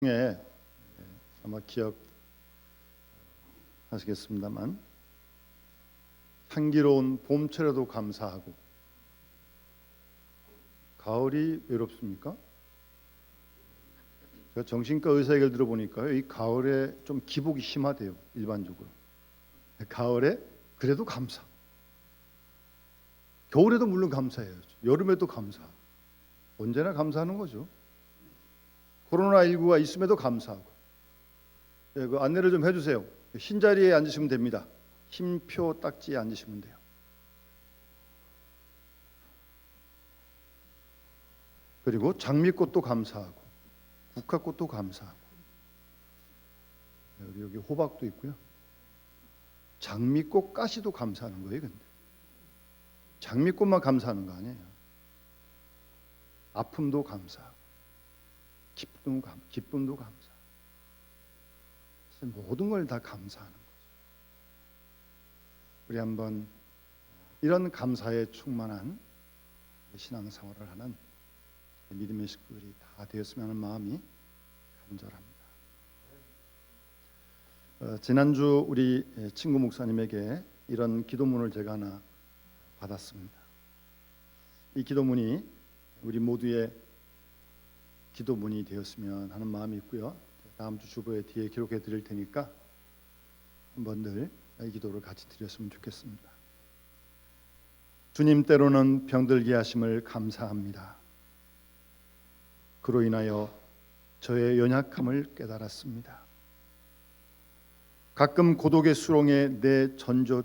중에 아마 기억하시겠습니다만 향기로운 봄철에도 감사하고 가을이 외롭습니까? 제가 정신과 의사 얘기를 들어보니까요, 이 가을에 좀 기복이 심하대요. 일반적으로 가을에 그래도 감사, 겨울에도 물론 감사해요. 여름에도 감사, 언제나 감사하는 거죠. 코로나19가 있음에도 감사하고. 그 안내를 좀 해주세요. 흰 자리에 앉으시면 됩니다. 흰표 딱지에 앉으시면 돼요. 그리고 장미꽃도 감사하고 국화꽃도 감사하고 여기 호박도 있고요. 장미꽃 가시도 감사하는 거예요. 근데 장미꽃만 감사하는 거 아니에요. 아픔도 감사하고 기쁨도 감사. 모든 걸 다 감사하는 거죠. 우리 한번 이런 감사에 충만한 신앙생활을 하는 믿음의 식구들이 다 되었으면 하는 마음이 간절합니다. 지난주 우리 친구 목사님에게 이런 기도문을 제가 하나 받았습니다. 이 기도문이 우리 모두의 기도문이 되었으면 하는 마음이 있고요. 다음 주 주보에 뒤에 기록해 드릴 테니까 한번 늘 이 기도를 같이 드렸으면 좋겠습니다. 주님, 때로는 병들게 하심을 감사합니다. 그로 인하여 저의 연약함을 깨달았습니다. 가끔 고독의 수렁에 내 던져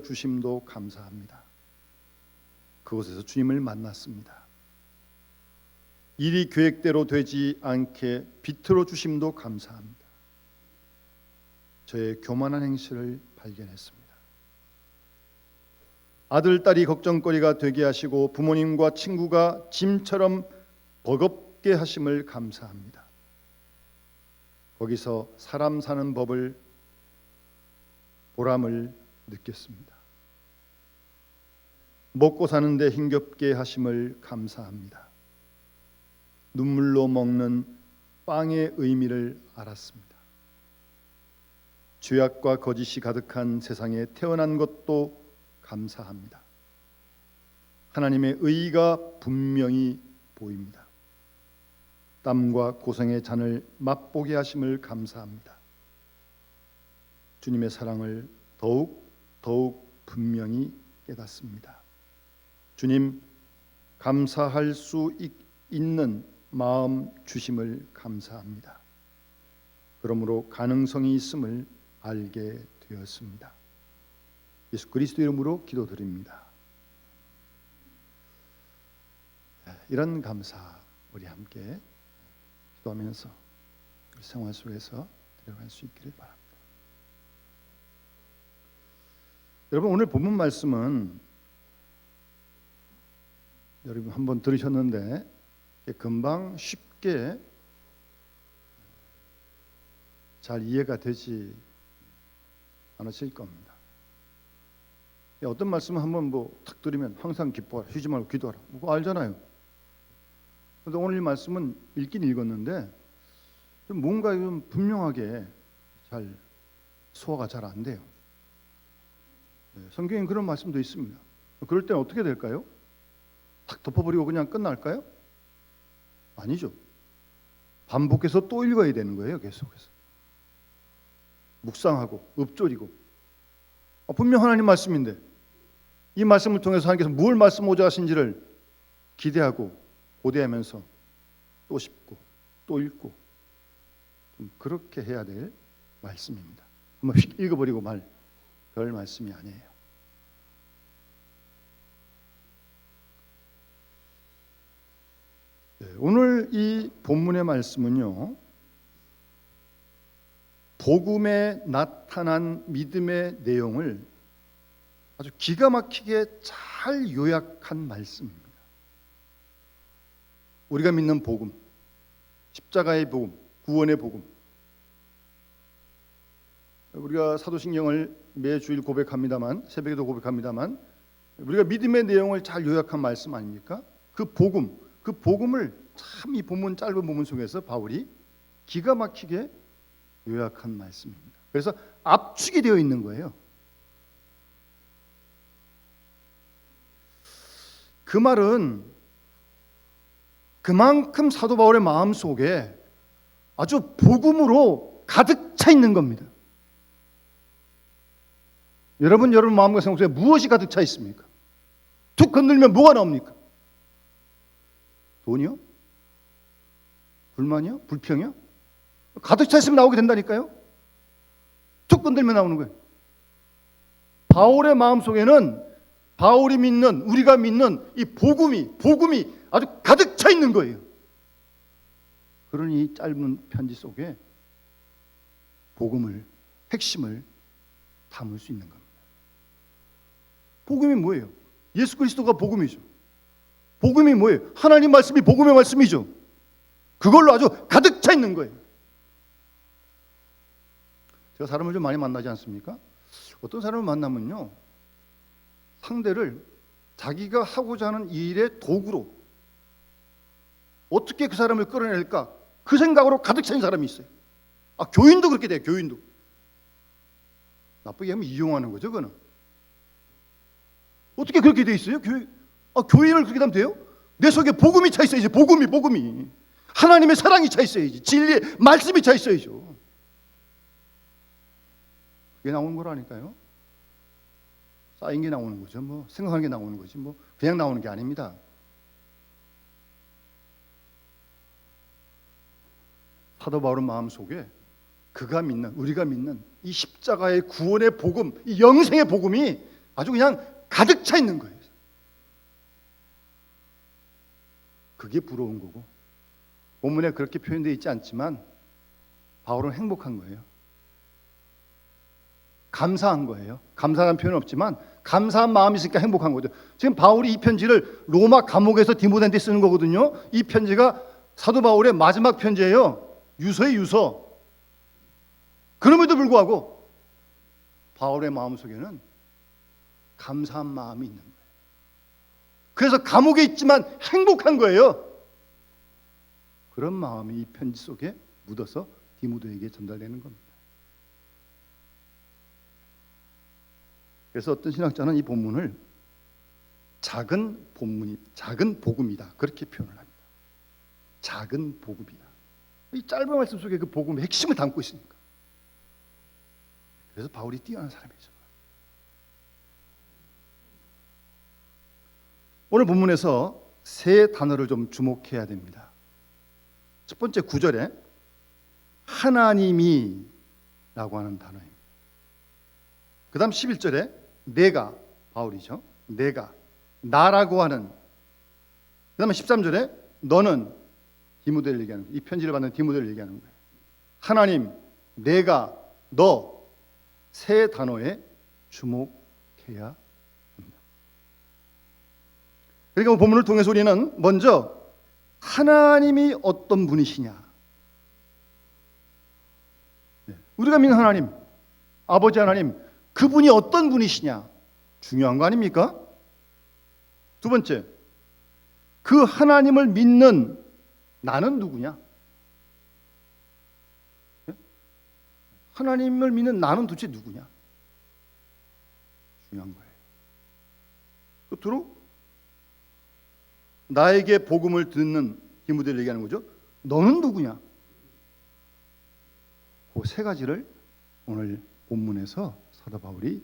주심도 감사합니다. 그곳에서 주님을 만났습니다. 일이 계획대로 되지 않게 비틀어 주심도 감사합니다. 저의 교만한 행실을 발견했습니다. 아들, 딸이 걱정거리가 되게 하시고 부모님과 친구가 짐처럼 버겁게 하심을 감사합니다. 거기서 사람 사는 법을 보람을 느꼈습니다. 먹고 사는데 힘겹게 하심을 감사합니다. 눈물로 먹는 빵의 의미를 알았습니다. 죄악과 거짓이 가득한 세상에 태어난 것도 감사합니다. 하나님의 의가 분명히 보입니다. 땀과 고생의 잔을 맛보게 하심을 감사합니다. 주님의 사랑을 더욱 분명히 깨닫습니다. 주님, 감사할 수 있는 마음 주심을 감사합니다. 그러므로 가능성이 있음을 알게 되었습니다. 예수 그리스도 이름으로 기도드립니다. 이런 감사 우리 함께 기도하면서 생활 속에서 들어갈 수 있기를 바랍니다. 여러분, 오늘 본문 말씀은 여러분 한번 들으셨는데 금방 쉽게 잘 이해가 되지 않으실 겁니다. 어떤 말씀을 한번 탁 들으면 항상 기뻐하라, 쉬지 말고 기도하라, 그거 알잖아요. 그런데 오늘 이 말씀은 읽긴 읽었는데 좀 뭔가 좀 분명하게 잘 소화가 잘 안 돼요. 성경에 그런 말씀도 있습니다. 그럴 때는 어떻게 될까요? 탁 덮어버리고 그냥 끝날까요? 아니죠. 반복해서 또 읽어야 되는 거예요. 계속해서 묵상하고 읊조리고. 분명 하나님 말씀인데 이 말씀을 통해서 하나님께서 뭘 말씀하고자 하신지를 기대하고 고대하면서 또 씹고 또 읽고, 좀 그렇게 해야 될 말씀입니다. 한번 휙 읽어버리고 별 말씀이 아니에요. 오늘 이 본문의 말씀은요, 복음에 나타난 믿음의 내용을 아주 기가 막히게 잘 요약한 말씀입니다. 우리가 믿는 복음, 십자가의 복음, 구원의 복음. 우리가 사도신경을 매주일 고백합니다만, 새벽에도 고백합니다만, 우리가 믿음의 내용을 잘 요약한 말씀 아닙니까? 그 복음을 참 이 본문 짧은 본문 속에서 바울이 기가 막히게 요약한 말씀입니다. 그래서 압축이 되어 있는 거예요. 그 말은 그만큼 사도 바울의 마음 속에 아주 복음으로 가득 차 있는 겁니다. 여러분 마음과 생각 속에 무엇이 가득 차 있습니까? 툭 건들면 뭐가 나옵니까? 돈이요? 불만이요? 불평이요? 가득 차 있으면 나오게 된다니까요. 툭 건들면 나오는 거예요. 바울의 마음 속에는 바울이 믿는, 우리가 믿는 이 복음이 아주 가득 차 있는 거예요. 그러니 이 짧은 편지 속에 복음을, 핵심을 담을 수 있는 겁니다. 복음이 뭐예요? 예수 그리스도가 복음이죠. 복음이 뭐예요? 하나님 말씀이 복음의 말씀이죠. 그걸로 아주 가득 차 있는 거예요. 제가 사람을 좀 많이 만나지 않습니까? 어떤 사람을 만나면요, 상대를 자기가 하고자 하는 일의 도구로 어떻게 그 사람을 끌어낼까, 그 생각으로 가득 차인 사람이 있어요. 교인도 그렇게 돼요. 교인도. 나쁘게 하면 이용하는 거죠. 그거는 어떻게 그렇게 돼 있어요? 교인을 그렇게 하면 돼요? 내 속에 복음이 차 있어야지. 복음이 하나님의 사랑이 차 있어야지. 진리의 말씀이 차 있어야죠. 그게 나오는 거라니까요. 쌓인 게 나오는 거죠. 뭐 생각하는 게 나오는 거지. 뭐 그냥 나오는 게 아닙니다. 사도 바울은 마음 속에 그가 믿는, 우리가 믿는 이 십자가의 구원의 복음, 이 영생의 복음이 아주 그냥 가득 차 있는 거예요. 그게 부러운 거고, 본문에 그렇게 표현되어 있지 않지만 바울은 행복한 거예요. 감사한 거예요. 감사한 표현은 없지만 감사한 마음이 있으니까 행복한 거죠. 지금 바울이 이 편지를 로마 감옥에서 디모데한테 쓰는 거거든요. 이 편지가 사도 바울의 마지막 편지예요. 유서의 유서. 그럼에도 불구하고 바울의 마음속에는 감사한 마음이 있는 거예요. 그래서 감옥에 있지만 행복한 거예요. 그런 마음이 이 편지 속에 묻어서 디모데에게 전달되는 겁니다. 그래서 어떤 신학자는 이 본문을 작은 복음이다, 그렇게 표현을 합니다. 작은 복음이다. 이 짧은 말씀 속에 그 복음의 핵심을 담고 있으니까. 그래서 바울이 뛰어난 사람이죠. 오늘 본문에서 세 단어를 좀 주목해야 됩니다. 첫 번째 9절에 하나님이 라고 하는 단어입니다. 그 다음 11절에 내가, 바울이죠. 내가, 나라고 하는. 그 다음에 13절에 너는, 디모데를 얘기하는 거예요. 이 편지를 받는 디모데를 얘기하는 거예요. 하나님, 내가, 너, 세 단어에 주목해야 합니다. 그러니까 본문을 통해서 우리는 먼저 하나님이 어떤 분이시냐, 우리가 믿는 하나님, 아버지 하나님, 그분이 어떤 분이시냐 중요한 거 아닙니까? 두 번째, 그 하나님을 믿는 나는 누구냐? 하나님을 믿는 나는 도대체 누구냐? 중요한 거예요. 끝으로 나에게 복음을 듣는 디모데를 얘기하는 거죠. 너는 누구냐? 그 세 가지를 오늘 본문에서 사도 바울이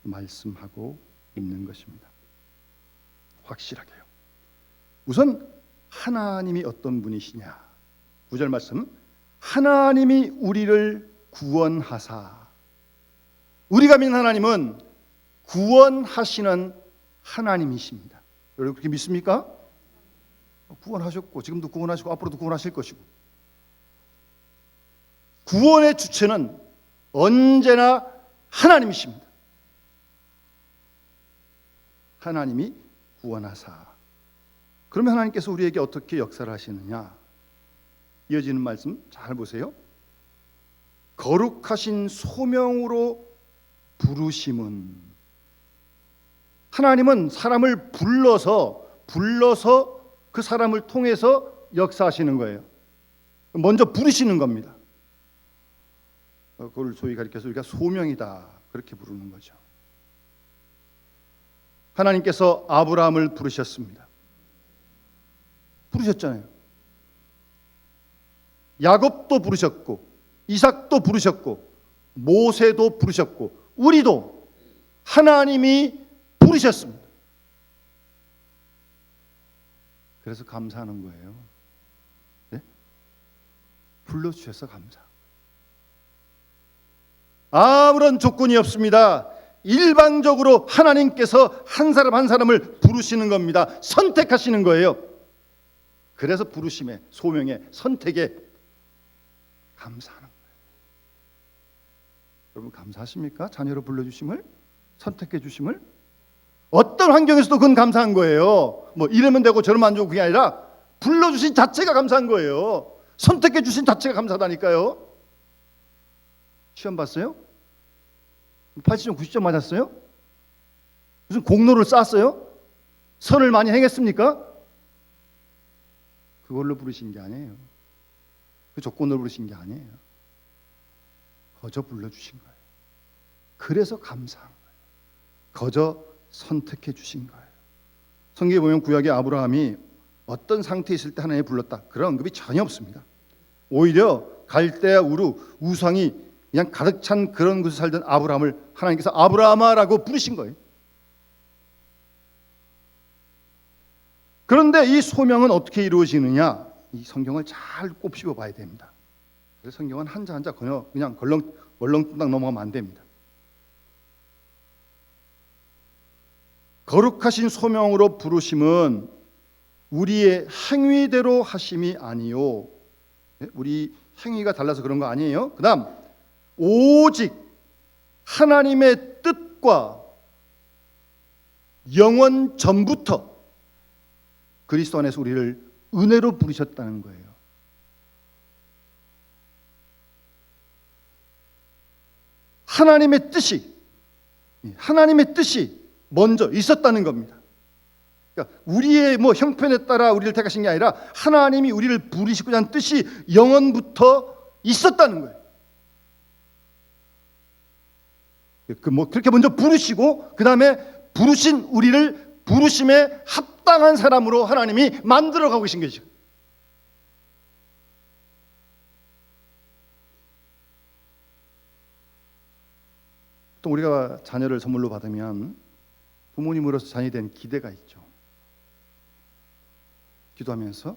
말씀하고 있는 것입니다. 확실하게요. 우선 하나님이 어떤 분이시냐. 9절 말씀, 하나님이 우리를 구원하사. 우리가 믿는 하나님은 구원하시는 하나님이십니다. 여러분 그렇게 믿습니까? 구원하셨고 지금도 구원하시고 앞으로도 구원하실 것이고, 구원의 주체는 언제나 하나님이십니다. 하나님이 구원하사. 그러면 하나님께서 우리에게 어떻게 역사를 하시느냐? 이어지는 말씀 잘 보세요. 거룩하신 소명으로 부르심은, 하나님은 사람을 불러서 그 사람을 통해서 역사하시는 거예요. 먼저 부르시는 겁니다. 그걸 소위 가리켜서 우리가 소명이다 그렇게 부르는 거죠. 하나님께서 아브라함을 부르셨습니다. 부르셨잖아요. 야곱도 부르셨고 이삭도 부르셨고 모세도 부르셨고 우리도 하나님이 부르셨습니다. 그래서 감사하는 거예요. 네? 불러주셔서 감사. 아무런 조건이 없습니다. 일방적으로 하나님께서 한 사람 한 사람을 부르시는 겁니다. 선택하시는 거예요. 그래서 부르심에, 소명에, 선택에 감사하는 거예요. 여러분 감사하십니까? 자녀로 불러주심을, 선택해 주심을? 어떤 환경에서도 그건 감사한 거예요. 뭐 이러면 되고 저러면 안 되고 그게 아니라 불러주신 자체가 감사한 거예요. 선택해 주신 자체가 감사하다니까요. 시험 봤어요? 80점, 90점 맞았어요? 무슨 공로를 쌓았어요? 선을 많이 행했습니까? 그걸로 부르신 게 아니에요. 그 조건으로 부르신 게 아니에요. 거저 불러주신 거예요. 그래서 감사한 거예요. 거저 선택해 주신 거예요. 성경에 보면 구약의 아브라함이 어떤 상태에 있을 때 하나님이 불렀다 그런 언급이 전혀 없습니다. 오히려 갈대아 우루 우상이 그냥 가득 찬 그런 곳에 살던 아브라함을 하나님께서 아브라함아라고 부르신 거예요. 그런데 이 소명은 어떻게 이루어지느냐? 이 성경을 잘 곱씹어 봐야 됩니다. 그래서 성경은 한자 한자 그냥 얼렁뚱땅 넘어가면 안 됩니다. 거룩하신 소명으로 부르심은 우리의 행위대로 하심이 아니요. 우리 행위가 달라서 그런 거 아니에요. 그 다음 오직 하나님의 뜻과 영원 전부터 그리스도 안에서 우리를 은혜로 부르셨다는 거예요. 하나님의 뜻이 먼저 있었다는 겁니다. 그러니까 우리의 형편에 따라 우리를 택하신 게 아니라 하나님이 우리를 부르시고자 한 뜻이 영원부터 있었다는 거예요. 그렇게 먼저 부르시고 그 다음에 부르신 우리를 부르심에 합당한 사람으로 하나님이 만들어가고 계신 것이죠. 또 우리가 자녀를 선물로 받으면 부모님으로서 자녀에 대한 기대가 있죠. 기도하면서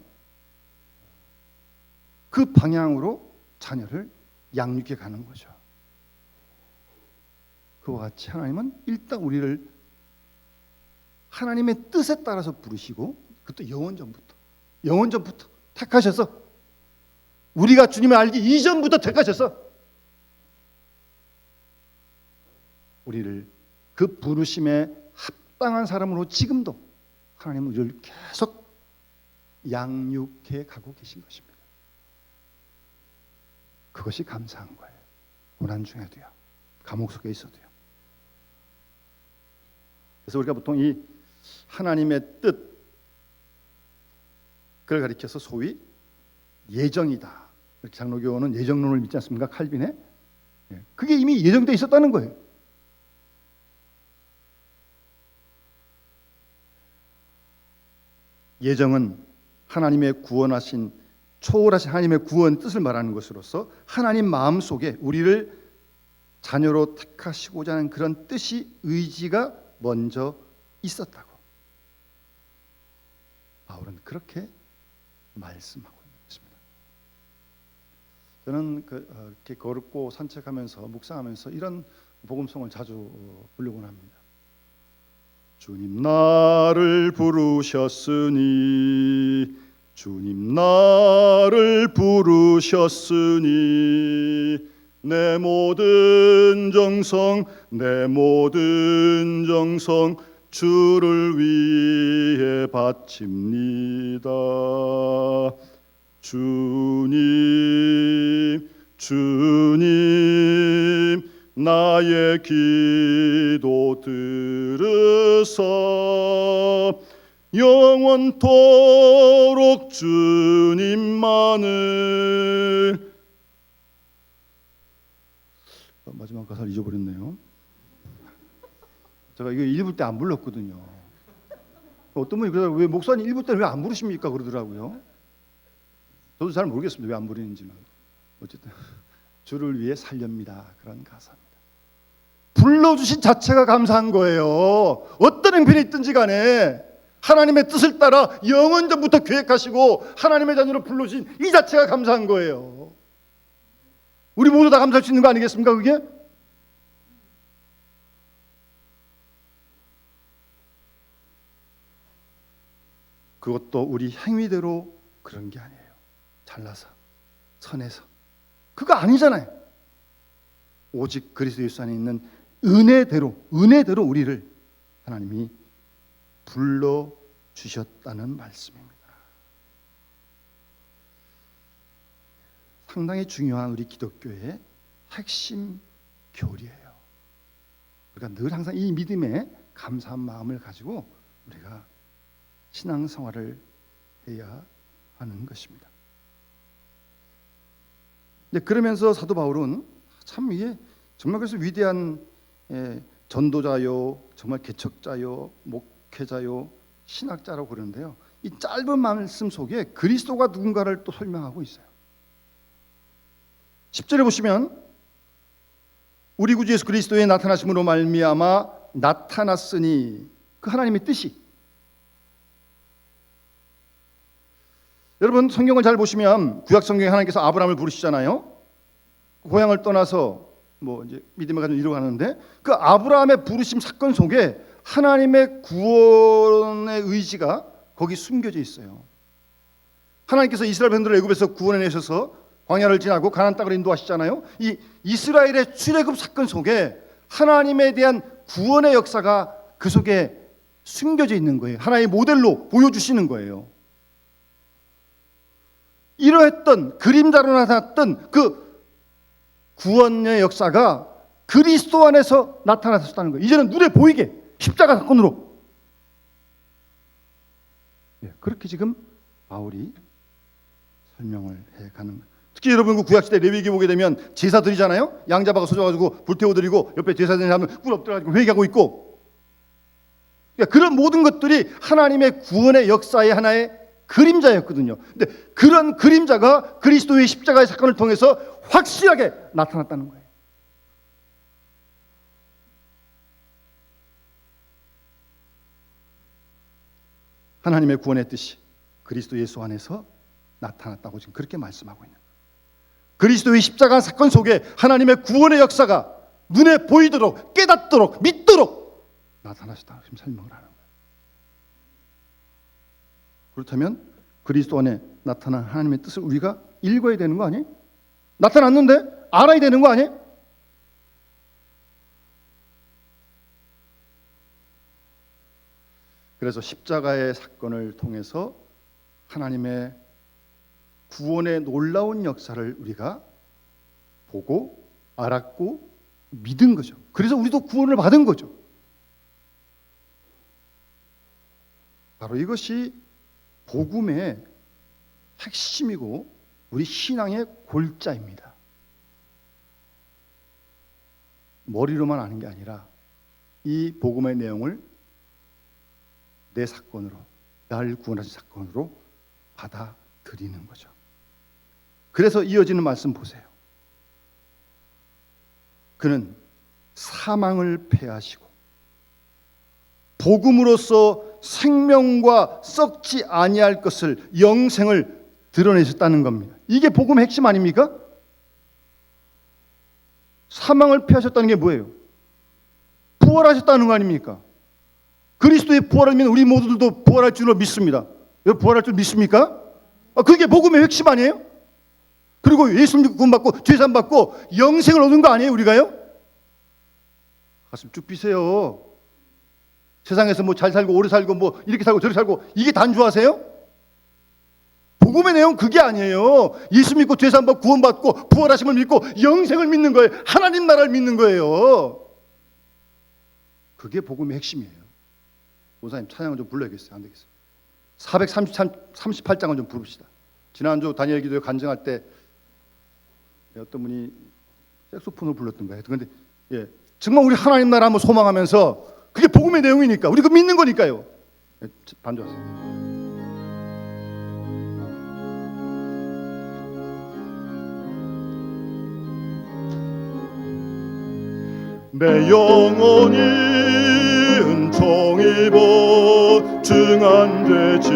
그 방향으로 자녀를 양육해 가는 거죠. 그와 같이 하나님은 일단 우리를 하나님의 뜻에 따라서 부르시고 그것도 영원전부터 택하셔서 우리가 주님을 알기 이전부터 택하셔서 우리를 그 부르심에 합당한 사람으로 지금도 하나님은 우리를 계속 양육해 가고 계신 것입니다. 그것이 감사한 거예요. 고난 중에도요. 감옥 속에 있어도요. 그래서 우리가 보통 이 하나님의 뜻 그걸 가리켜서 소위 예정이다. 이렇게 장로교는 예정론을 믿지 않습니까? 칼빈의. 그게 이미 예정되어 있었다는 거예요. 예정은 하나님의 구원하신 초월하신 하나님의 구원 뜻을 말하는 것으로서 하나님 마음속에 우리를 자녀로 택하시고자 하는 그런 뜻이 의지가 먼저 있었다고 바울은 그렇게 말씀하고 있는 것입니다. 저는 이렇게 걸고 산책하면서 묵상하면서 이런 복음송을 자주 부르곤 합니다. 주님 나를 부르셨으니 주님 나를 부르셨으니 내 모든 정성 주를 위해 바칩니다. 주님 나의 기도 들으사 영원토록 주님만을. 마지막 가사를 잊어버렸네요. 제가 이거 읽을 때 안 불렀거든요. 어떤 분이 그러더라고요. 왜 목사님 읽을 때는 왜 안 부르십니까? 그러더라고요. 저도 잘 모르겠습니다. 왜 안 부르는지는. 어쨌든 주를 위해 살렵니다. 그런 가사입니다. 불러주신 자체가 감사한 거예요. 어떤 행편이 있든지 간에 하나님의 뜻을 따라 영원 전부터 계획하시고 하나님의 자녀로 불러주신 이 자체가 감사한 거예요. 우리 모두 다 감사할 수 있는 거 아니겠습니까? 그게? 그것도 우리 행위대로 그런 게 아니에요. 잘나서, 선해서. 그거 아니잖아요. 오직 그리스도 예수 안에 있는 은혜대로 우리를 하나님이 불러주셨다는 말씀입니다. 상당히 중요한 우리 기독교의 핵심 교리예요. 우리가 늘 항상 이 믿음에 감사한 마음을 가지고 우리가 신앙생활을 해야 하는 것입니다. 그러면서 사도 바울은 참 이게 정말 그래서 위대한 전도자요, 정말 개척자요, 목회자요, 신학자라고 그러는데요. 이 짧은 말씀 속에 그리스도가 누군가를 또 설명하고 있어요. 10절에 보시면 우리 구주 예수 그리스도의 나타나심으로 말미암아 나타났으니 그 하나님의 뜻이. 여러분 성경을 잘 보시면 구약 성경에 하나님께서 아브라함을 부르시잖아요. 고향을 떠나서 뭐 이제 믿음을 가지고 이루어가는데 그 아브라함의 부르심 사건 속에 하나님의 구원의 의지가 거기 숨겨져 있어요. 하나님께서 이스라엘 백성들을 애굽에서 구원해 내셔서 광야를 지나고 가나안 땅을 인도하시잖아요. 이 이스라엘의 출애굽 사건 속에 하나님에 대한 구원의 역사가 그 속에 숨겨져 있는 거예요. 하나의 모델로 보여주시는 거예요. 이러했던 그림자로 나타났던 그 구원의 역사가 그리스도 안에서 나타났었다는 거예요. 이제는 눈에 보이게 십자가 사건으로. 그렇게 지금 바울이 설명을 해가는 거예요. 특히 여러분 그 구약시대 레위기 보게 되면 제사 드리잖아요. 양 잡아가 쏘져가지고 불태워 드리고 옆에 제사 드리는 사람은 꿀 엎드려가지고 회개하고 있고. 그러니까 그런 모든 것들이 하나님의 구원의 역사의 하나의 그림자였거든요. 근데 그런 그림자가 그리스도의 십자가의 사건을 통해서 확실하게 나타났다는 거예요. 하나님의 구원의 뜻이 그리스도 예수 안에서 나타났다고 지금 그렇게 말씀하고 있는 거예요. 그리스도의 십자가 사건 속에 하나님의 구원의 역사가 눈에 보이도록 깨닫도록 믿도록 나타나셨다고 지금 설명을 하는 거예요. 그렇다면 그리스도 안에 나타난 하나님의 뜻을 우리가 읽어야 되는 거 아니에요? 나타났는데 알아야 되는 거 아니에요? 그래서 십자가의 사건을 통해서 하나님의 구원의 놀라운 역사를 우리가 보고 알았고 믿은 거죠. 그래서 우리도 구원을 받은 거죠. 바로 이것이 복음의 핵심이고 우리 신앙의 골자입니다. 머리로만 아는 게 아니라 이 복음의 내용을 내 사건으로, 나를 구원하신 사건으로 받아들이는 거죠. 그래서 이어지는 말씀 보세요. 그는 사망을 패하시고 복음으로써 생명과 썩지 아니할 것을 영생을 드러내셨다는 겁니다. 이게 복음의 핵심 아닙니까? 사망을 패하셨다는 게 뭐예요? 부활하셨다는 거 아닙니까? 그리스도의 부활을 믿는 우리 모두들도 부활할 줄로 믿습니다. 여러분 부활할 줄 믿습니까? 그게 복음의 핵심 아니에요? 그리고 예수님 구원받고 죄 사함 받고 영생을 얻은 거 아니에요 우리가요? 가슴 쭉 비세요. 세상에서 뭐 잘 살고 오래 살고 뭐 이렇게 살고 저렇게 살고 이게 단주하세요? 복음의 내용 그게 아니에요. 예수 믿고 죄 사함 받고 구원받고 부활하심을 믿고 영생을 믿는 거예요. 하나님 나라를 믿는 거예요. 그게 복음의 핵심이에요. 목사님 찬양을 좀 불러야겠어요. 안 되겠어요. 438장을 좀 부릅시다. 지난주 다니엘 기도회 간증할 때 어떤 분이 색소폰을 불렀던 거예요. 그런데 정말 우리 하나님 나라 한번 소망하면서 그게 복음의 내용이니까 우리 그 믿는 거니까요. 반주하세요. 내 영혼이 은총 입어 증한되지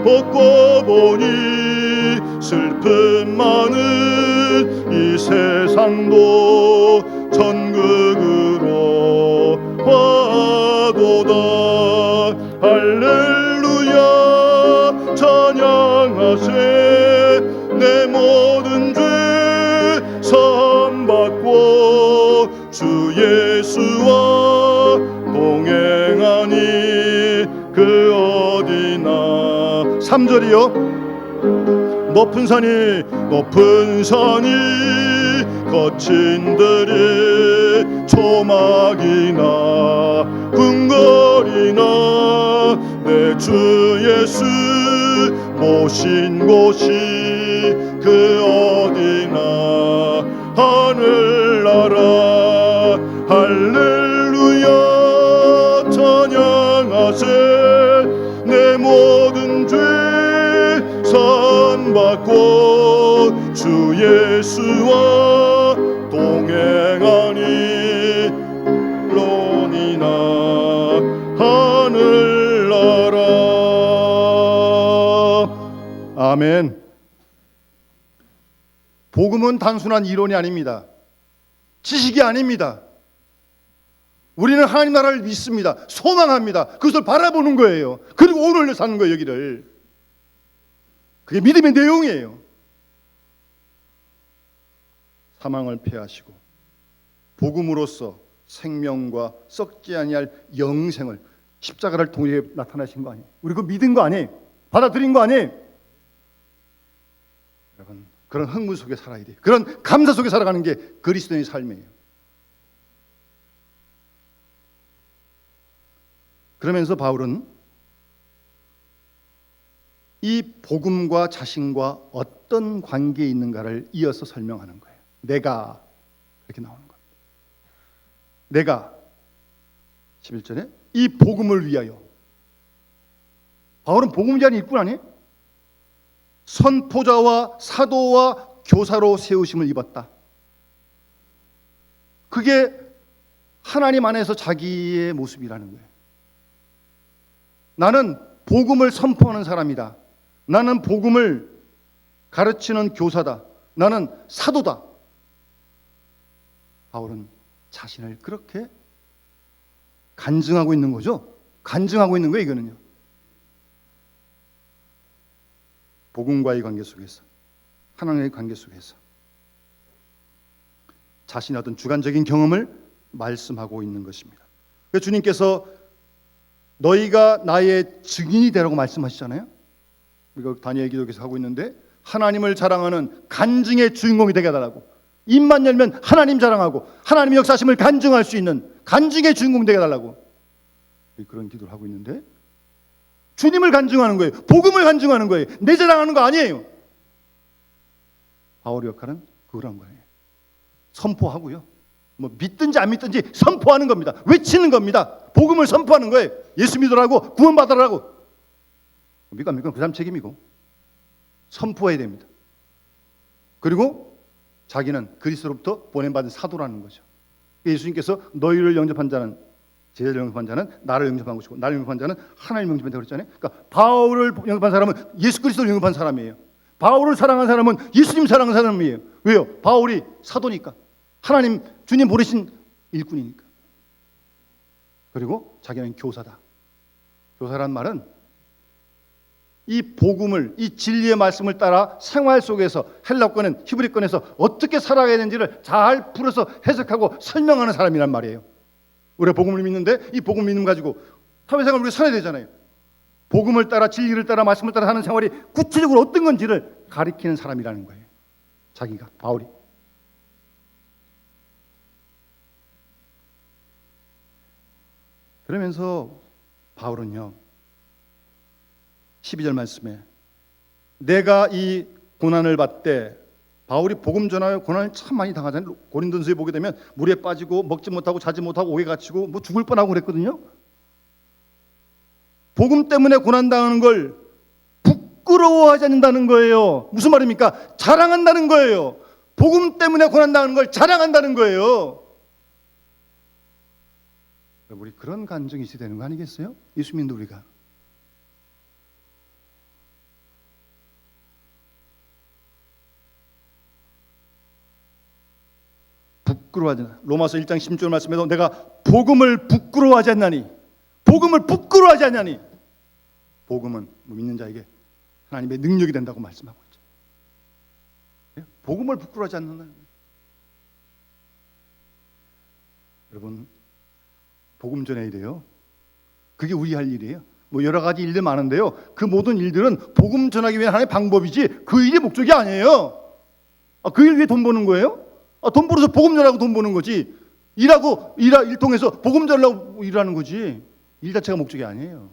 벗고 보니 슬픔 많은 이 세상도 천국으로 와도다. 할렐루야 찬양하세. 내 모든 죄 사함받고 주 예수와 동행하니 그 어디나. 3절이요. 높은 산이 거친 들이 초막이나 궁궐이나 내 주 예수 모신 곳이 그 어디나. 하늘나라 할렐루야 찬양하세. 내 모든 죄 사함받고 주 예수와 동행하니 론이나 하늘나라. 아멘. 복음은 단순한 이론이 아닙니다. 지식이 아닙니다. 우리는 하나님 나라를 믿습니다. 소망합니다. 그것을 바라보는 거예요. 그리고 오늘을 사는 거예요. 여기를. 그게 믿음의 내용이에요. 사망을 패하시고 복음으로써 생명과 썩지 아니할 영생을 십자가를 통해 나타나신 거 아니에요? 우리 그거 믿은 거 아니에요? 받아들인 거 아니에요? 여러분, 그런 흥분 속에 살아야 돼요. 그런 감사 속에 살아가는 게 그리스도인의 삶이에요. 그러면서 바울은 이 복음과 자신과 어떤 관계에 있는가를 이어서 설명하는 거예요. 내가 이렇게 나오는 겁니다. 내가 11절에 이 복음을 위하여. 바울은 복음을 위한 일꾼 아니에요? 선포자와 사도와 교사로 세우심을 입었다. 그게 하나님 안에서 자기의 모습이라는 거예요. 나는 복음을 선포하는 사람이다. 나는 복음을 가르치는 교사다. 나는 사도다. 바울은 자신을 그렇게 간증하고 있는 거죠. 간증하고 있는 거예요. 이거는요. 복음과의 관계 속에서, 하나님의 관계 속에서 자신의 어떤 주관적인 경험을 말씀하고 있는 것입니다. 그래서 주님께서 너희가 나의 증인이 되라고 말씀하시잖아요. 우리가 다니엘 기도에서 하고 있는데 하나님을 자랑하는 간증의 주인공이 되게 해달라고. 입만 열면 하나님 자랑하고 하나님의 역사심을 간증할 수 있는 간증의 주인공 되게 해달라고 그런 기도를 하고 있는데 주님을 간증하는 거예요. 복음을 간증하는 거예요. 내 자랑하는 거 아니에요. 바울의 역할은 그런 거예요. 선포하고요. 뭐 믿든지 안 믿든지 선포하는 겁니다. 외치는 겁니다. 복음을 선포하는 거예요. 예수 믿으라고, 구원받으라고. 믿고 안 믿고 그 사람 책임이고 선포해야 됩니다. 그리고 자기는 그리스도로부터 보냄받은 사도라는 거죠. 예수님께서 너희를 영접한 자는, 제자를 영접한 자는 나를 영접한 것이고 나를 영접한 자는 하나님을 영접한다고 그랬잖아요. 그러니까 바울을 영접한 사람은 예수 그리스도를 영접한 사람이에요. 바울을 사랑한 사람은 예수님 사랑한 사람이에요. 왜요? 바울이 사도니까. 하나님, 주님 보내신 일꾼이니까. 그리고 자기는 교사다. 교사란 말은 이 복음을, 이 진리의 말씀을 따라 생활 속에서 헬라어권은 히브리권에서 어떻게 살아가야 되는지를 잘 풀어서 해석하고 설명하는 사람이란 말이에요. 우리가 복음을 믿는데 이 복음 믿음 가지고 사회생활을 우리가 살아야 되잖아요. 복음을 따라 진리를 따라 말씀을 따라 하는 생활이 구체적으로 어떤 건지를 가리키는 사람이라는 거예요. 자기가, 바울이. 그러면서 바울은요, 12절 말씀에 내가 이 고난을 받되, 바울이 복음 전하여 고난을 참 많이 당하잖아요. 고린도전서에 보게 되면 물에 빠지고 먹지 못하고 자지 못하고 옥에 갇히고 뭐 죽을 뻔하고 그랬거든요. 복음 때문에 고난 당하는 걸 부끄러워하지 않는다는 거예요. 무슨 말입니까? 자랑한다는 거예요. 복음 때문에 고난 당하는 걸 자랑한다는 거예요. 우리 그런 감정이 있어야 되는 거 아니겠어요? 예수 믿는 우리가. 부끄러워하지 않나. 로마서 1장 16절 말씀에도 내가 복음을 부끄러워하지 않나니, 복음을 부끄러워하지 않냐니. 복음은 믿는 자에게 하나님의 능력이 된다고 말씀하고 있죠. 복음을 부끄러워하지 않는다는 거예요. 여러분, 복음 전해야 돼요. 그게 우리 할 일이에요. 뭐 여러 가지 일들 많은데요, 그 모든 일들은 복음 전하기 위한 하나의 방법이지 그 일이 목적이 아니에요. 그 일 위해 돈 버는 거예요? 돈 벌어서 복음 전하고 돈 버는 거지. 일하고 일 통해서 복음 전하려고 일하는 거지. 일 자체가 목적이 아니에요.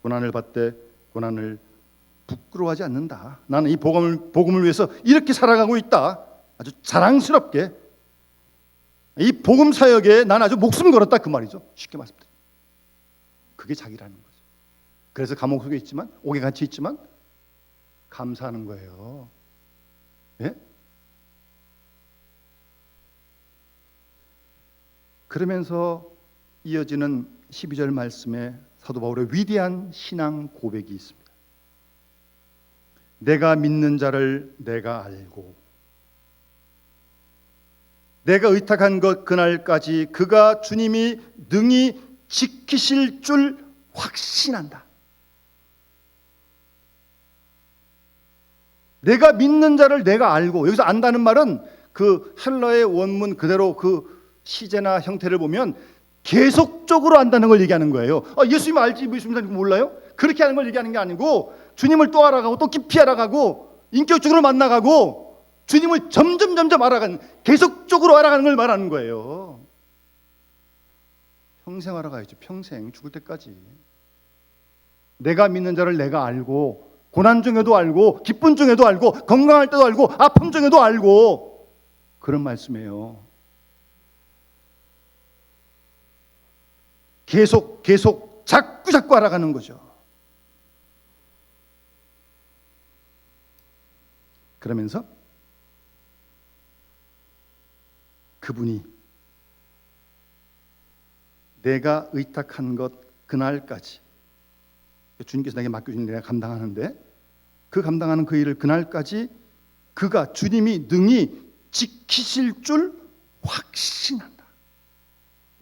고난을 받되 고난을 부끄러워하지 않는다. 나는 이 복음을 위해서 이렇게 살아가고 있다. 아주 자랑스럽게 이 복음 사역에 난 아주 목숨 걸었다, 그 말이죠. 쉽게 말씀드립니다. 그게 자기라는 거죠. 그래서 감옥 속에 있지만, 옥에 갇혀 있지만 감사하는 거예요. 예? 그러면서 이어지는 12절 말씀에 사도 바울의 위대한 신앙 고백이 있습니다. 내가 믿는 자를 내가 알고 내가 의탁한 것 그날까지 그가 주님이 능히 지키실 줄 확신한다. 내가 믿는 자를 내가 알고, 여기서 안다는 말은 그 헬라의 원문 그대로 그 시제나 형태를 보면 계속적으로 안다는 걸 얘기하는 거예요. 예수님 알지, 예수님 몰라요? 그렇게 하는 걸 얘기하는 게 아니고 주님을 또 알아가고 또 깊이 알아가고 인격적으로 만나가고 주님을 점점 알아가는, 계속적으로 알아가는 걸 말하는 거예요. 평생 알아가야죠. 평생, 죽을 때까지. 내가 믿는 자를 내가 알고, 고난 중에도 알고, 기쁨 중에도 알고, 건강할 때도 알고, 아픔 중에도 알고, 그런 말씀이에요. 계속 자꾸 알아가는 거죠. 그러면서 그분이 내가 의탁한 것 그날까지, 주님께서 내게 맡겨주신 내가 감당하는데, 그 감당하는 그 일을 그날까지 그가, 주님이 능히 지키실 줄 확신한다.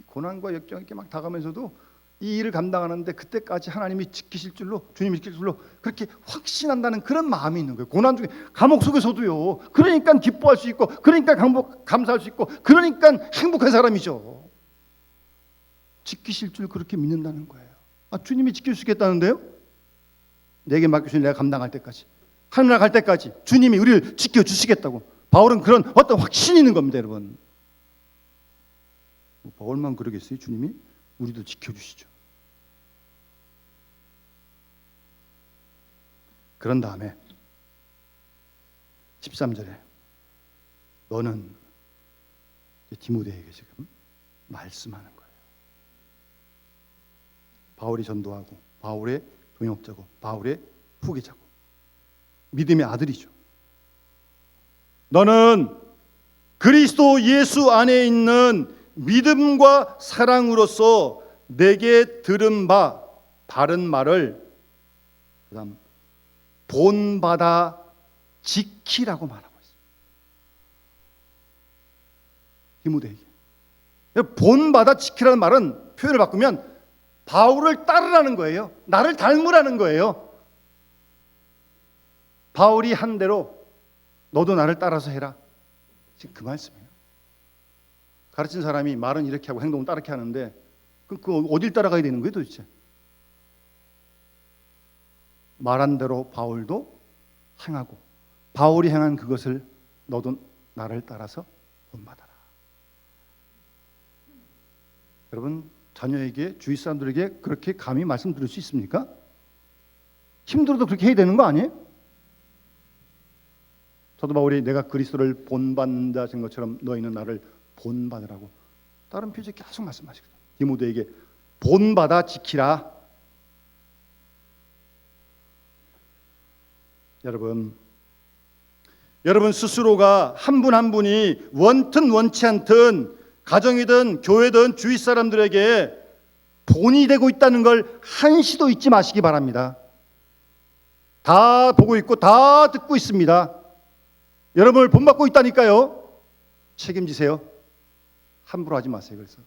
고난과 역경이 이렇게 막 다가면서도 이 일을 감당하는데 그때까지 하나님이 지키실 줄로, 주님이 지키실 줄로 그렇게 확신한다는 그런 마음이 있는 거예요. 고난 중에, 감옥 속에서도요. 그러니까 기뻐할 수 있고, 그러니까 감사할 수 있고, 그러니까 행복한 사람이죠. 지키실 줄 그렇게 믿는다는 거예요. 주님이 지켜주시겠다는데요? 내게 맡겨주신 내가 감당할 때까지, 하늘나라 갈 때까지 주님이 우리를 지켜주시겠다고. 바울은 그런 어떤 확신이 있는 겁니다, 여러분. 바울만 그러겠어요? 주님이 우리도 지켜주시죠. 그런 다음에 13절에 너는, 디모데에게 지금 말씀하는 거예요. 바울이 전도하고, 바울의 동역자고, 바울의 후계자고, 믿음의 아들이죠. 너는 그리스도 예수 안에 있는 믿음과 사랑으로서 내게 들은 바 바른 말을 그다음 본받아 지키라고 말하고 있습니다. 디모데에게 본받아 지키라는 말은, 표현을 바꾸면 바울을 따르라는 거예요. 나를 닮으라는 거예요. 바울이 한 대로 너도 나를 따라서 해라. 지금 그 말씀이에요. 가르친 사람이 말은 이렇게 하고 행동은 따르게 하는데, 그 어딜 따라가야 되는 거예요 도대체? 말한 대로 바울도 행하고, 바울이 행한 그것을 너도 나를 따라서 본받아라. 여러분, 자녀에게, 주위 사람들에게 그렇게 감히 말씀드릴 수 있습니까? 힘들어도 그렇게 해야 되는 거 아니에요? 사도 바울이 내가 그리스도를 본받는 자인 것처럼 너희는 나를 본받으라고 다른 표지에 계속 말씀하시거든요. 디모데에게 본받아 지키라. 여러분 스스로가 한 분 한 분이 원튼 원치 않든 가정이든 교회든 주위 사람들에게 본이 되고 있다는 걸 한시도 잊지 마시기 바랍니다. 다 보고 있고 다 듣고 있습니다. 여러분을 본받고 있다니까요. 책임지세요. 함부로 하지 마세요. 그래서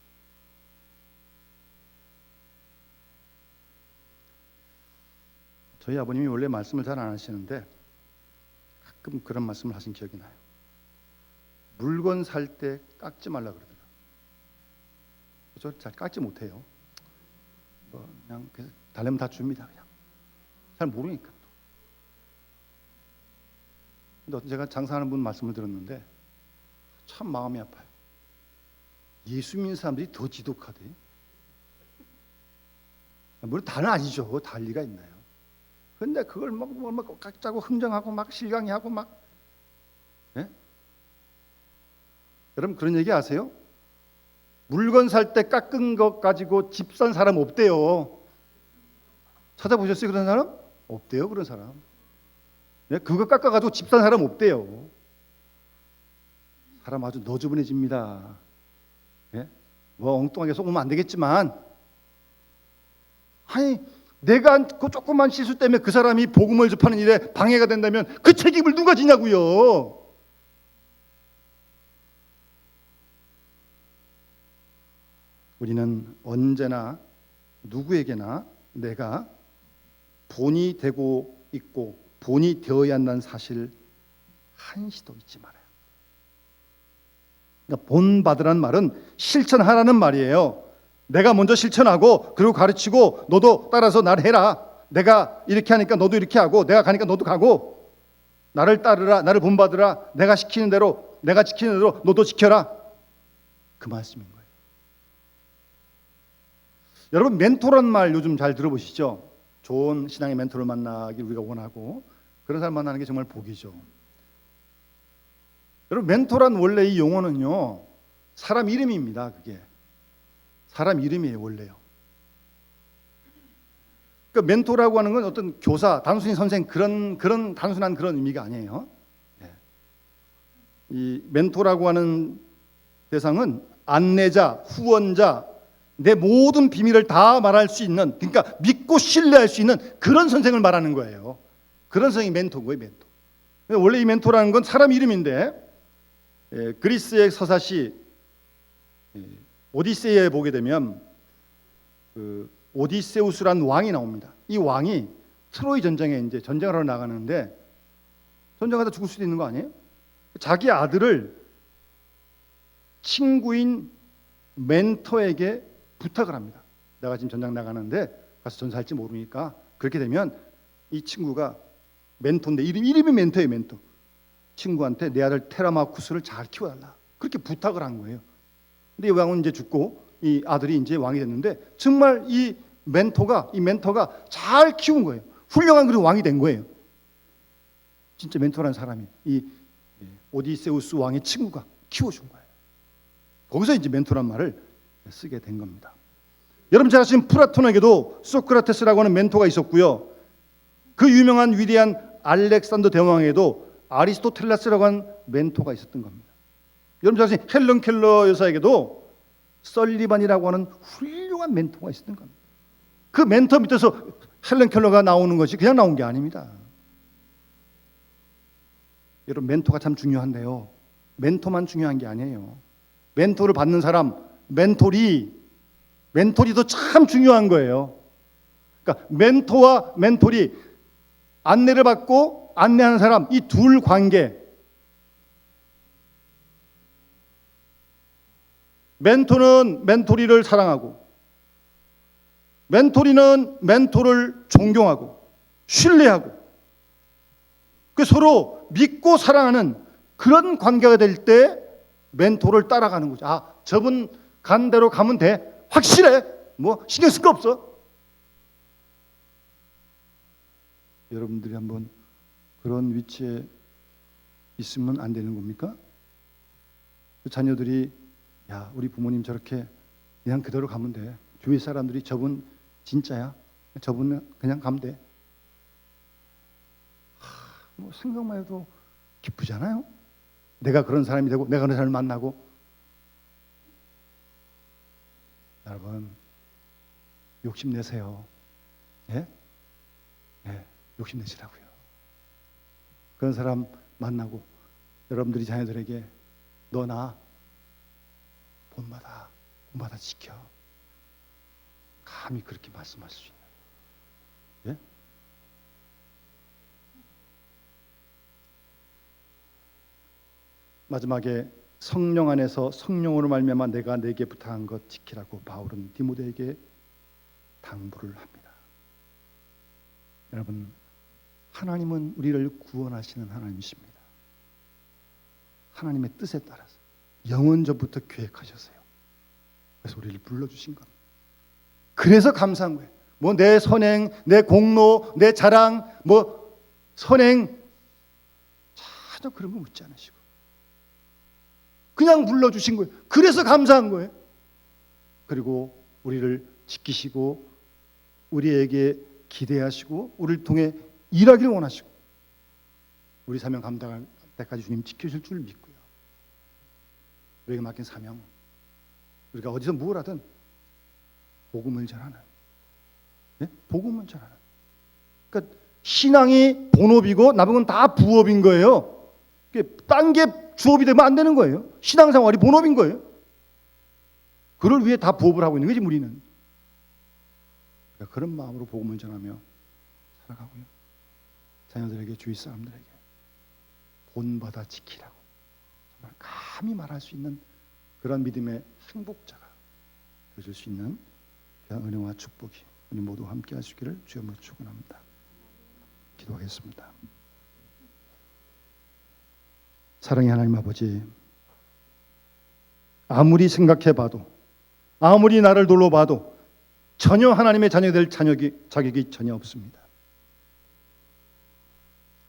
저희 아버님이 원래 말씀을 잘 안 하시는데 가끔 그런 말씀을 하신 기억이 나요. 물건 살 때 깎지 말라 그러더라고요. 저 잘 깎지 못해요. 그냥 달래면 다 줍니다. 그냥 잘 모르니까. 근데 제가 장사하는 분 말씀을 들었는데 참 마음이 아파요. 예수 믿는 사람들이 더 지독하대. 물론 다는 아니죠. 다 리가 있나요? 근데 그걸 막 깎자고 흥정하고 막 실강이하고 막, 예? 여러분 그런 얘기 아세요? 물건 살 때 깎은 것 가지고 집 산 사람 없대요. 찾아보셨어요? 그런 사람? 없대요. 그런 사람. 예? 그거 깎아가지고 집 산 사람 없대요. 사람 아주 너저분해집니다. 예? 뭐 엉뚱하게 속으면 안 되겠지만, 아니 내가 그 조그만 실수 때문에 그 사람이 복음을 접하는 일에 방해가 된다면 그 책임을 누가 지냐고요. 우리는 언제나 누구에게나 내가 본이 되고 있고 본이 되어야 한다는 사실 한시도 잊지 말아요. 그러니까 본받으라는 말은 실천하라는 말이에요. 내가 먼저 실천하고 그리고 가르치고 너도 따라서 나를 해라. 내가 이렇게 하니까 너도 이렇게 하고 내가 가니까 너도 가고 나를 따르라. 나를 본받으라. 내가 시키는 대로 내가 지키는 대로 너도 지켜라. 그 말씀인 거예요. 여러분 멘토란 말 요즘 잘 들어보시죠? 좋은 신앙의 멘토를 만나길 우리가 원하고 그런 사람 만나는 게 정말 복이죠. 여러분 멘토란 원래 이 용어는요 사람 이름입니다. 그게 사람 이름이에요 원래요. 그러니까 멘토라고 하는 건 어떤 교사, 단순히 선생 그런 단순한 그런 의미가 아니에요. 이 멘토라고 하는 대상은 안내자, 후원자, 내 모든 비밀을 다 말할 수 있는, 그러니까 믿고 신뢰할 수 있는 그런 선생을 말하는 거예요. 그런 선생이 멘토인 거예요, 멘토. 원래 이 멘토라는 건 사람 이름인데 그리스의 서사시 오디세이에 보게 되면 그 오디세우스란 왕이 나옵니다. 이 왕이 트로이 전쟁에 이제 전쟁을 하러 나가는데 전쟁하다 죽을 수도 있는 거 아니에요? 자기 아들을 친구인 멘토에게 부탁을 합니다. 내가 지금 전장 나가는데 가서 전사할지 모르니까 그렇게 되면 이 친구가 멘토인데 이름이 멘토예요. 멘토. 친구한테 내 아들 테라마쿠스를 잘 키워달라. 그렇게 부탁을 한 거예요. 근데 이 왕은 이제 죽고 이 아들이 이제 왕이 됐는데 정말 이 멘토가 잘 키운 거예요. 훌륭한 그런 왕이 된 거예요. 진짜 멘토라는 사람이 이 오디세우스 왕의 친구가 키워준 거예요. 거기서 이제 멘토란 말을 쓰게 된 겁니다. 여러분 잘 아시는 플라톤에게도 소크라테스라고 하는 멘토가 있었고요. 그 유명한 위대한 알렉산더 대왕에게도 아리스토텔레스라고 하는 멘토가 있었던 겁니다. 여러분 잘 아시는 헬런 켈러 여사에게도 설리반이라고 하는 훌륭한 멘토가 있었던 겁니다. 그 멘토 밑에서 헬런 켈러가 나오는 것이 그냥 나온 게 아닙니다. 여러분 멘토가 참 중요한데요. 멘토만 중요한 게 아니에요. 멘토를 받는 사람, 멘토리도 참 중요한 거예요. 그러니까 멘토와 멘토리, 안내를 받고 안내하는 사람, 이 둘 관계. 멘토는 멘토리를 사랑하고 멘토리는 멘토를 존경하고 신뢰하고 그 서로 믿고 사랑하는 그런 관계가 될 때 멘토를 따라가는 거죠. 아, 저분 간 대로 가면 돼. 확실해. 뭐 신경 쓸 거 없어. 여러분들이 한번 그런 위치에 있으면 안 되는 겁니까? 자녀들이 야, 우리 부모님 저렇게 그냥 그대로 가면 돼. 주위 사람들이 저분 진짜야. 저분은 그냥 가면 돼. 뭐 생각만 해도 기쁘잖아요. 내가 그런 사람이 되고 내가 그런 사람을 만나고. 여러분 욕심내세요. 예? 예, 욕심내시라고요. 그런 사람 만나고 여러분들이 자녀들에게 너 나 본받아 지켜. 감히 그렇게 말씀할 수 있는. 예? 마지막에 성령 안에서 성령으로 말미암아 내가 내게 부탁한 것 지키라고 바울은 디모데에게 당부를 합니다. 여러분, 하나님은 우리를 구원하시는 하나님이십니다. 하나님의 뜻에 따라서 영원 전부터 계획하셨어요. 그래서 우리를 불러주신 겁니다. 그래서 감사한 거예요. 뭐 내 선행, 내 공로, 내 자랑, 뭐 선행 전혀 그런 거 묻지 않으시고 그냥 불러주신 거예요. 그래서 감사한 거예요. 그리고 우리를 지키시고 우리에게 기대하시고 우리를 통해 일하기를 원하시고 우리 사명 감당할 때까지 주님 지켜줄 줄 믿고요. 우리에게 맡긴 사명, 우리가 어디서 뭘 하든 복음을 전하는, 예? 복음을 전하는. 그러니까 신앙이 본업이고 나머지는 다 부업인 거예요. 딴 게 주업이 되면 안 되는 거예요. 신앙생활이 본업인 거예요. 그를 위해 다 부업을 하고 있는 거지 우리는. 그러니까 그런 마음으로 복음을 전하며 살아가고요. 자녀들에게 주위 사람들에게 본받아 지키라고 정말 감히 말할 수 있는 그런 믿음의 행복자가 되어줄 수 있는 귀한 은혜와 축복이 우리 모두 함께 하시기를 주님으로 축원합니다. 기도하겠습니다. 사랑의 하나님 아버지, 아무리 생각해봐도 아무리 나를 둘러봐도 전혀 하나님의 자녀될 자격이 전혀 없습니다.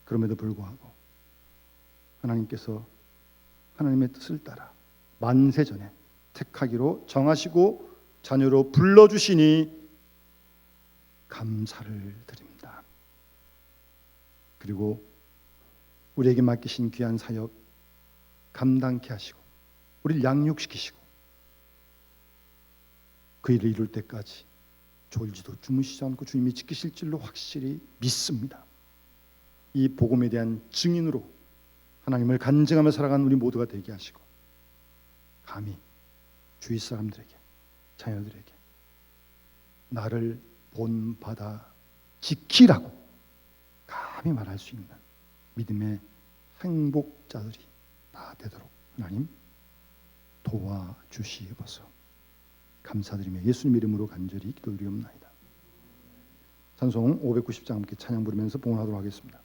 그럼에도 불구하고 하나님께서 하나님의 뜻을 따라 만세 전에 택하기로 정하시고 자녀로 불러주시니 감사를 드립니다. 그리고 우리에게 맡기신 귀한 사역 감당케 하시고 우리를 양육시키시고 그 일을 이룰 때까지 졸지도 주무시지 않고 주님이 지키실 줄로 확실히 믿습니다. 이 복음에 대한 증인으로 하나님을 간증하며 살아가는 우리 모두가 되게 하시고 감히 주위 사람들에게 자녀들에게 나를 본받아 지키라고 감히 말할 수 있는 믿음의 행복자들이 다 되도록 하나님 도와주시옵소서. 감사드리며 예수님 이름으로 간절히 기도드리옵나이다. 찬송 590장 함께 찬양 부르면서 봉헌하도록 하겠습니다.